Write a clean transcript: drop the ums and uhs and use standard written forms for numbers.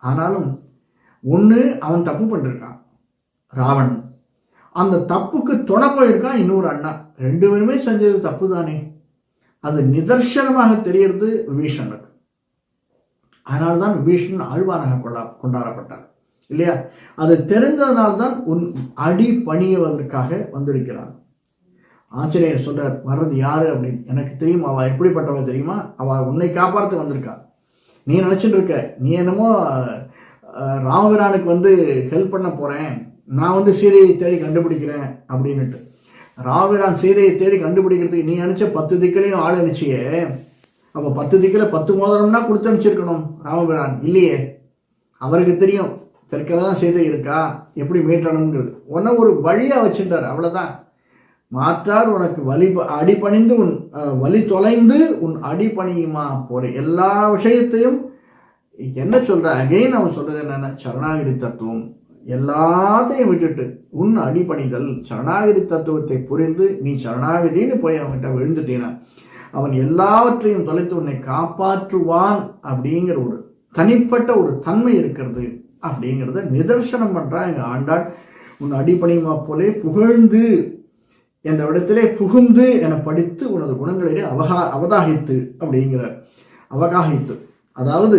ஆனாலும் ஒன்று அவன் தப்பு பண்ணிருக்கான் ராவணன், அந்த தப்புக்கு துணை போயிருக்கான் இன்னொரு அண்ணா. 2 பேருமே செஞ்சது தப்பு தானே. அது நிதர்சனமாக தெரியறது விபீஷணனுக்கு. அதனால்தான் விபீஷணன் ஆழ்வானாக கொண்டாடப்பட்டார் இல்லையா? அது தெரிந்ததனால்தான் உன் அடி பணியுவதற்காக வந்திருக்கிறான். ஆச்சரியர் சொல்றார், வர்றது யாரு அப்படின்னு. எனக்கு தெரியும், அவள் எப்படிப்பட்டவ தெரியுமா? அவள் உன்னை காப்பாற்ற வந்திருக்கா. நீ நினைச்சிட்டு இருக்க நீ என்னமோ ராமபிரானுக்கு ஹெல்ப் பண்ண போறேன், நான் சீதையை தேடி கண்டுபிடிக்கிறேன் அப்படின்னுட்டு. ராமபிரான் சீதையை தேடி கண்டுபிடிக்கிறதுக்கு நீ நினைச்ச 10 திக்கிலையும் ஆள் அனுச்சியே. அப்போ 10 திக்கில் 10 மோதிரம்னா கொடுத்து அனுப்பிச்சிருக்கணும் ராமபிரான் இல்லையே. அவருக்கு தெரியும் தெற்கில் தான் சீதை இருக்கா, எப்படி மீட்டணுங்கிறது. உன்ன ஒரு வழியாக வச்சுட்டார், அவ்வளோதான். மாற்றார் உனக்கு அடிபணிந்து உன் வலி தொலைந்து உன் அடிபணியுமா போற எல்லா விஷயத்தையும் என்ன சொல்ற. அகைன் அவன் சொல்றது என்னன்னா, சரணாகிரி தத்துவம். எல்லாத்தையும் விட்டுட்டு உன் அடிபணிதல், சரணாகிரி தத்துவத்தை புரிந்து நீ சரணாகிரின்னு போய் அவன்கிட்ட விழுந்துட்டீனா அவன் எல்லாவற்றையும் தொலைத்து உன்னை காப்பாற்றுவான் அப்படிங்கிற ஒரு தனிப்பட்ட ஒரு தன்மை இருக்கிறது அப்படிங்கிறத நிதர்சனம் பண்றா எங்க ஆண்டாள். உன் அடிபணியுமா போலே புகழ்ந்து என்ற இடத்திலே புகுந்து என படித்து உனது குணங்களிலே அவதாகித்து அப்படிங்கிற அவகாகித்து, அதாவது